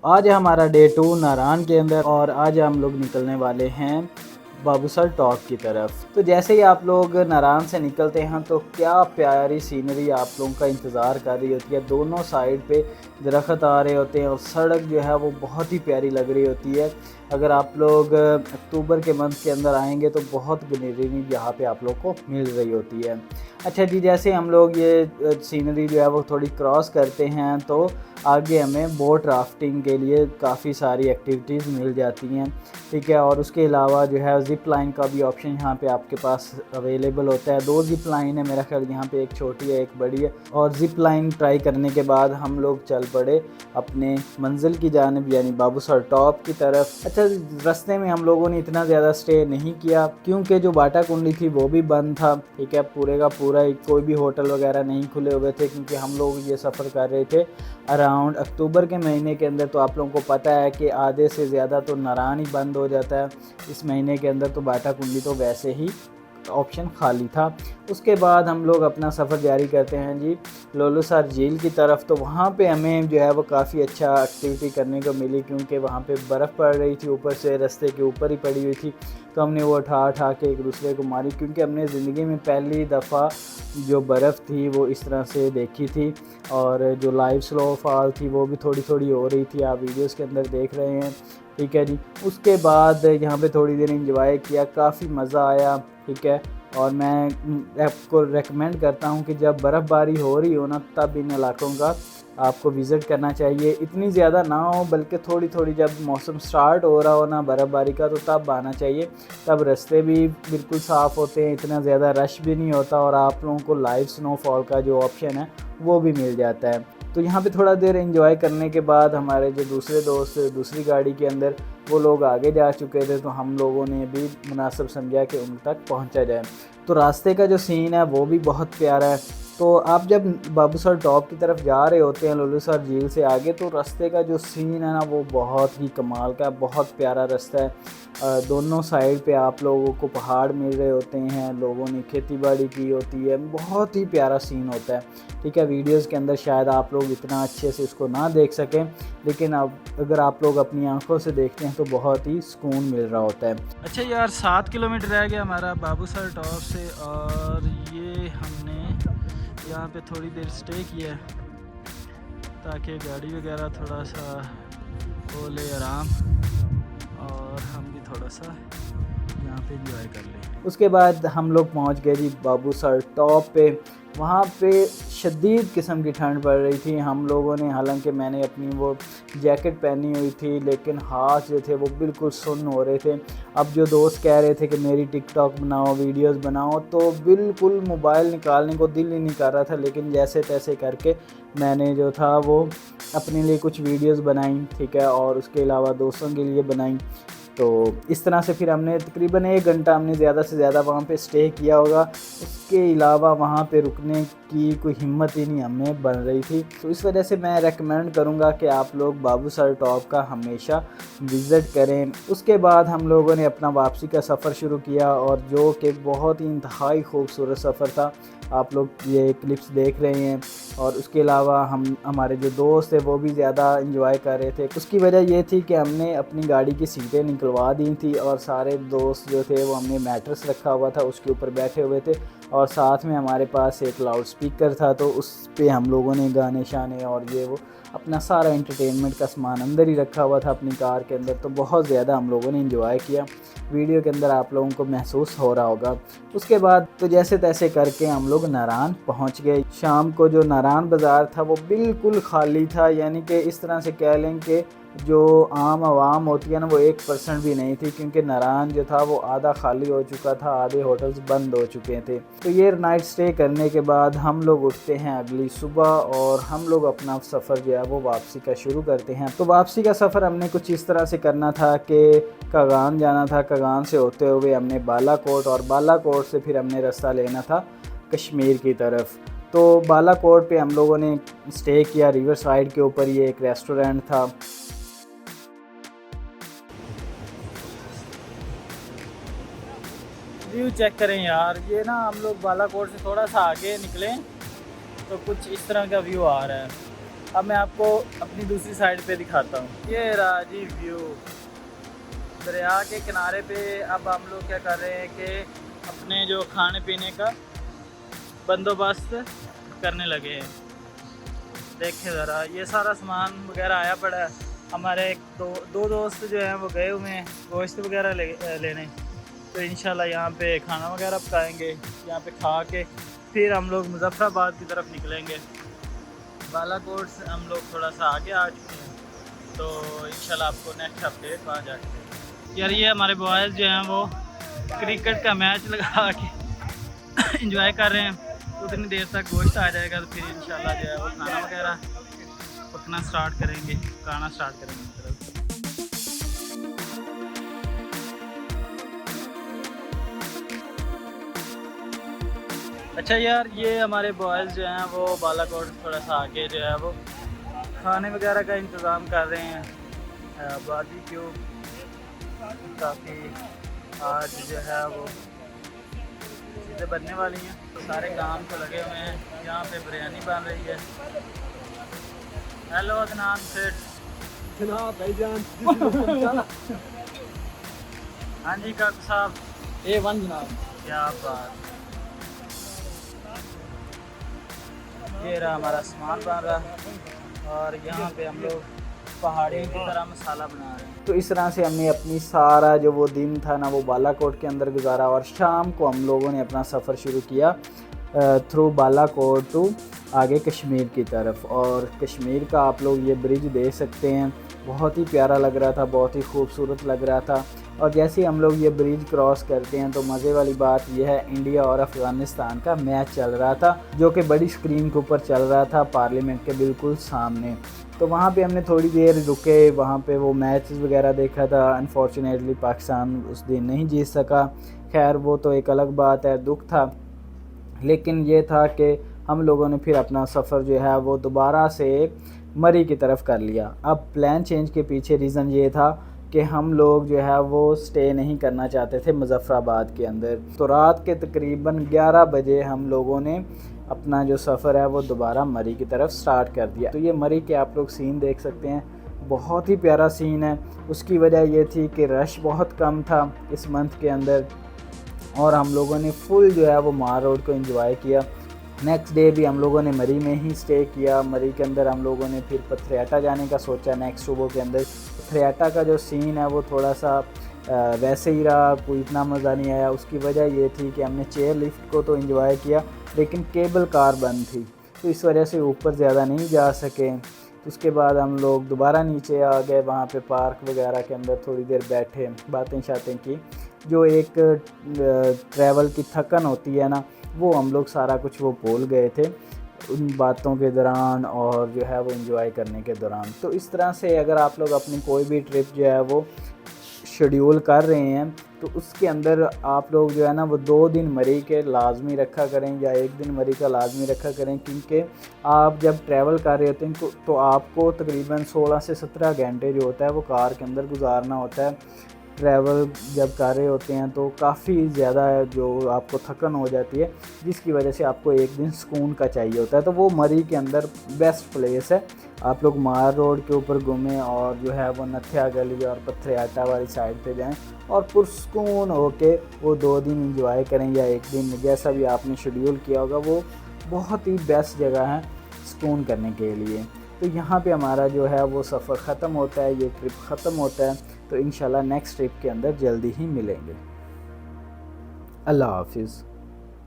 आज है हमारा डे 2 नारान के अंदर और आज हम लोग निकलने वाले हैं बाबूसर टॉप की तरफ। तो जैसे ही आप लोग नारान से निकलते हैं तो क्या प्यारी सीनरी आप लोगों का इंतज़ार कर रही होती है। दोनों साइड पे दरख्त आ रहे होते हैं और सड़क जो है वो बहुत ही प्यारी लग रही होती है। अगर आप लोग अक्टूबर के मंथ के अंदर आएंगे तो बहुत ग्रीनरी यहाँ पे आप लोग को मिल रही होती है। अच्छा जी, जैसे हम लोग ये सीनरी जो है वो थोड़ी क्रॉस करते हैं तो आगे हमें बोट राफ्टिंग के लिए काफ़ी सारी एक्टिविटीज़ मिल जाती हैं, ठीक है। और उसके अलावा जो है ज़िप लाइन का भी ऑप्शन यहाँ पे आपके पास अवेलेबल होता है। 2 ज़िप लाइन है मेरा ख्याल, यहाँ पे एक छोटी है एक बड़ी है। और ज़िप लाइन ट्राई करने के बाद हम लोग चल पड़े अपने मंजिल की जानिब यानी बाबूसर टॉप की तरफ। अच्छा, रास्ते में हम लोगों ने इतना ज़्यादा स्टे नहीं किया क्योंकि जो बाटा कुंडी थी वो भी बंद था, ठीक है। पूरे का पूरा कोई भी होटल वगैरह नहीं खुले हुए थे क्योंकि हम लोग ये सफ़र कर रहे थे अराउंड अक्टूबर के महीने के अंदर। तो आप लोगों को पता है कि आधे से ज़्यादा तो नारान ही बंद हो जाता है इस महीने के अंदर, तो बाटा कुंडी तो वैसे ही ऑप्शन खाली था। उसके बाद हम लोग अपना सफ़र जारी करते हैं जी लोलूसर झील की तरफ। तो वहाँ पे हमें जो है वो काफ़ी अच्छा एक्टिविटी करने को मिली क्योंकि वहाँ पे बर्फ़ पड़ रही थी, ऊपर से रास्ते के ऊपर ही पड़ी हुई थी। तो हमने वो उठा के एक दूसरे को मारी क्योंकि हमने ज़िंदगी में पहली दफ़ा जो बर्फ़ थी वो इस तरह से देखी थी। और जो लाइव स्नोफॉल थी वो भी थोड़ी थोड़ी हो रही थी, आप वीडियोज़ के अंदर देख रहे हैं, ठीक है जी। उसके बाद यहाँ पे थोड़ी देर एंजॉय किया, काफ़ी मज़ा आया, ठीक है। और मैं आपको रेकमेंड करता हूँ कि जब बर्फ़बारी हो रही हो ना तब इन इलाकों का आपको विज़िट करना चाहिए। इतनी ज़्यादा ना हो बल्कि थोड़ी थोड़ी जब मौसम स्टार्ट हो रहा हो ना बर्फ़बारी का तो तब आना चाहिए। तब रास्ते भी बिल्कुल साफ़ होते हैं, इतना ज़्यादा रश भी नहीं होता और आप लोगों को लाइव स्नोफॉल का जो ऑप्शन है वो भी मिल जाता है। तो यहाँ पे थोड़ा देर एंजॉय करने के बाद हमारे जो दूसरे दोस्त दूसरी गाड़ी के अंदर वो लोग आगे जा चुके थे, तो हम लोगों ने भी मुनासिब समझा कि उन तक पहुँचा जाए। तो रास्ते का जो सीन है वो भी बहुत प्यारा है। तो आप जब बाबूसर टॉप की तरफ जा रहे होते हैं लोलूसर झील से आगे तो रास्ते का जो सीन है ना वो बहुत ही कमाल का, बहुत प्यारा रास्ता है। दोनों साइड पे आप लोगों को पहाड़ मिल रहे होते हैं, लोगों ने खेतीबाड़ी की होती है, बहुत ही प्यारा सीन होता है, ठीक है। वीडियोज़ के अंदर शायद आप लोग इतना अच्छे से इसको ना देख सकें, लेकिन अब अगर आप लोग अपनी आंखों से देखते हैं तो बहुत ही सुकून मिल रहा होता है। अच्छा यार, 7 किलोमीटर रह गया हमारा बाबूसर टॉप से और ये हमने यहाँ पे थोड़ी देर स्टे किया ताकि गाड़ी वगैरह थोड़ा सा हो ले आराम और हम भी थोड़ा सा यहाँ पे एंजॉय कर लें। उसके बाद हम लोग पहुँच गए जी बाबूसर टॉप पे। वहाँ पे शदीद किस्म की ठंड पड़ रही थी। हम लोगों ने, हालांकि मैंने अपनी वो जैकेट पहनी हुई थी, लेकिन हाथ जो थे वो बिल्कुल सुन्न हो रहे थे। अब जो दोस्त कह रहे थे कि मेरी टिकटॉक बनाओ, वीडियोस बनाओ, तो बिल्कुल मोबाइल निकालने को दिल ही नहीं कर रहा था, लेकिन जैसे तैसे करके मैंने जो था वो अपने लिए कुछ वीडियोस बनाई, ठीक है, और उसके अलावा दोस्तों के लिए बनाई। तो इस तरह से फिर हमने तकरीबन 1 घंटा हमने ज़्यादा से ज़्यादा वहाँ पे स्टे किया होगा। उसके अलावा वहाँ पे रुकने की कोई हिम्मत ही नहीं हमें बन रही थी। तो इस वजह से मैं रेकमेंड करूँगा कि आप लोग बाबूसर टॉप का हमेशा विज़िट करें। उसके बाद हम लोगों ने अपना वापसी का सफ़र शुरू किया और जो कि बहुत ही इंतहाई खूबसूरत सफ़र था। आप लोग ये क्लिप्स देख रहे हैं और उसके अलावा हमारे जो दोस्त थे वो भी ज़्यादा इंजॉय कर रहे थे। उसकी वजह ये थी कि हमने अपनी गाड़ी की सीटें निकलवा दी थी और सारे दोस्त जो थे वो हमने मैट्रेस रखा हुआ था उसके ऊपर बैठे हुए थे और साथ में हमारे पास एक लाउड स्पीकर था, तो उस पे हम लोगों ने गाने शाने और ये वो अपना सारा एंटरटेनमेंट का सामान अंदर ही रखा हुआ था अपनी कार के अंदर। तो बहुत ज़्यादा हम लोगों ने एंजॉय किया, वीडियो के अंदर आप लोगों को महसूस हो रहा होगा। उसके बाद तो जैसे तैसे करके हम लोग नारान पहुंच गए। शाम को जो नारान बाज़ार था वो बिल्कुल खाली था, यानी कि इस तरह से कह लें कि जो आम आवाम होती है ना वो 1% भी नहीं थी क्योंकि नारान जो था वो आधा खाली हो चुका था, आधे होटल्स बंद हो चुके थे। तो ये नाइट स्टे करने के बाद हम लोग उठते हैं अगली सुबह और हम लोग अपना सफ़र जो है वो वापसी का शुरू करते हैं। तो वापसी का सफ़र हमने कुछ इस तरह से करना था कि कगान जाना था, कगान से होते हुए हमने बालाकोट और बालाकोट से फिर हमने रास्ता लेना था कश्मीर की तरफ। तो बालाकोट पे हम लोगों ने स्टे किया, रिवर साइड के ऊपर ये एक रेस्टोरेंट था। व्यू चेक करें यार, ये ना हम लोग बालाकोट से थोड़ा सा आगे निकले तो कुछ इस तरह का व्यू आ रहा है। अब मैं आपको अपनी दूसरी साइड पे दिखाता हूँ। ये रहा जी व्यू दरिया के किनारे पे। अब हम लोग क्या कर रहे हैं कि अपने जो खाने पीने का बंदोबस्त करने लगे हैं। देखिए ज़रा, ये सारा सामान वगैरह आया पड़ा है। हमारे दो दोस्त जो हैं वो गए हुए हैं गोश्त वगैरह लेने। तो इंशाल्लाह यहाँ पे खाना वगैरह पकाएंगे, यहाँ पे खा के फिर हम लोग मुज़फ़्फ़राबाद की तरफ निकलेंगे। बालाकोट से हम लोग थोड़ा सा आगे आ चुके हैं, तो इंशाल्लाह आपको नेक्स्ट अपडेट वहाँ जाके। यार ये हमारे बॉयज़ जो हैं वो क्रिकेट का मैच लगा के इंजॉय कर रहे हैं। तो उतनी देर तक गोश्त आ जाएगा, तो फिर इंशाल्लाह जो है वो खाना वगैरह पकना स्टार्ट करेंगे, पकाना स्टार्ट करेंगे। अच्छा यार, ये हमारे बॉयज़ जो हैं वो बालाकोट थोड़ा सा आगे जो है वो खाने वगैरह का इंतज़ाम कर रहे हैं। बारबेक्यू काफ़ी आज जो है वो चीज़ें बनने वाली हैं, तो सारे काम तो लगे हुए हैं। यहाँ पे बिरयानी बन रही है। हेलो अदनान सेठ जनाब भाईजान। हाँ जी काकू साहब, A1 जनाब। क्या बात। ये रहा हमारा सामान बन रहा, और यहाँ पे हम लोग पहाड़ियों की तरह मसाला बना रहे हैं। तो इस तरह से हमने अपनी सारा जो वो दिन था ना वो बालाकोट के अंदर गुजारा, और शाम को हम लोगों ने अपना सफ़र शुरू किया थ्रू बालाकोट टू आगे कश्मीर की तरफ। और कश्मीर का आप लोग ये ब्रिज देख सकते हैं, बहुत ही प्यारा लग रहा था, बहुत ही खूबसूरत लग रहा था। और जैसे हम लोग ये ब्रिज क्रॉस करते हैं तो मज़े वाली बात यह है, इंडिया और अफ़गानिस्तान का मैच चल रहा था, जो कि बड़ी स्क्रीन के ऊपर चल रहा था पार्लियामेंट के बिल्कुल सामने। तो वहाँ पे हमने थोड़ी देर रुके, वहाँ पे वो मैच वगैरह देखा था। अनफॉर्चुनेटली पाकिस्तान उस दिन नहीं जीत सका, खैर वो तो एक अलग बात है, दुख था। लेकिन ये था कि हम लोगों ने फिर अपना सफ़र जो है वो दोबारा से मरी की तरफ कर लिया। अब प्लान चेंज के पीछे रीज़न ये था कि हम लोग जो है वो स्टे नहीं करना चाहते थे मुज़फ़्फ़राबाद के अंदर। तो रात के तकरीबन 11 बजे हम लोगों ने अपना जो सफ़र है वो दोबारा मरी की तरफ स्टार्ट कर दिया। तो ये मरी के आप लोग सीन देख सकते हैं, बहुत ही प्यारा सीन है। उसकी वजह ये थी कि रश बहुत कम था इस मंथ के अंदर, और हम लोगों ने फुल जो है वो मार रोड को एंजॉय किया। नेक्स्ट डे भी हम लोगों ने मरी में ही स्टे किया। मरी के अंदर हम लोगों ने फिर पथरियाटा जाने का सोचा नेक्स्ट सुबह के अंदर। पथरियाटा का जो सीन है वो थोड़ा सा वैसे ही रहा, कोई इतना मज़ा नहीं आया। उसकी वजह ये थी कि हमने चेयर लिफ्ट को तो एंजॉय किया, लेकिन केबल कार बंद थी, तो इस वजह से ऊपर ज़्यादा नहीं जा सके। तो उसके बाद हम लोग दोबारा नीचे आ गए, वहाँ पे पार्क वगैरह के अंदर थोड़ी देर बैठे, बातें शातें की। जो एक ट्रैवल की थकन होती है ना, वो हम लोग सारा कुछ वो भूल गए थे उन बातों के दौरान, और जो है वो एंजॉय करने के दौरान। तो इस तरह से अगर आप लोग अपनी कोई भी ट्रिप जो है वो शेड्यूल कर रहे हैं, तो उसके अंदर आप लोग जो है ना वो 2 दिन मरी के लाजमी रखा करें, या 1 दिन मरी का लाजमी रखा करें। क्योंकि आप जब ट्रैवल कर रहे होते हैं तो आपको तकरीबन 16 से 17 घंटे जो होता है वो कार के अंदर गुजारना होता है। ट्रैवल जब कर रहे होते हैं तो काफ़ी ज़्यादा जो आपको थकन हो जाती है, जिसकी वजह से आपको 1 दिन सुकून का चाहिए होता है। तो वो मरी के अंदर बेस्ट प्लेस है। आप लोग मार रोड के ऊपर घूमें, और जो है वो नथिया गली और पथरियाटा वाली साइड पे जाएं, और पुरसुकून होके वो 2 दिन एंजॉय करें, या 1 दिन, जैसा भी आपने शेड्यूल किया होगा। वो बहुत ही बेस्ट जगह है सुकून करने के लिए। तो यहाँ पे हमारा जो है वो सफ़र ख़त्म होता है, ये ट्रिप ख़त्म होता है। तो इंशाल्लाह नेक्स्ट ट्रिप के अंदर जल्दी ही मिलेंगे। अल्लाह हाफिज़।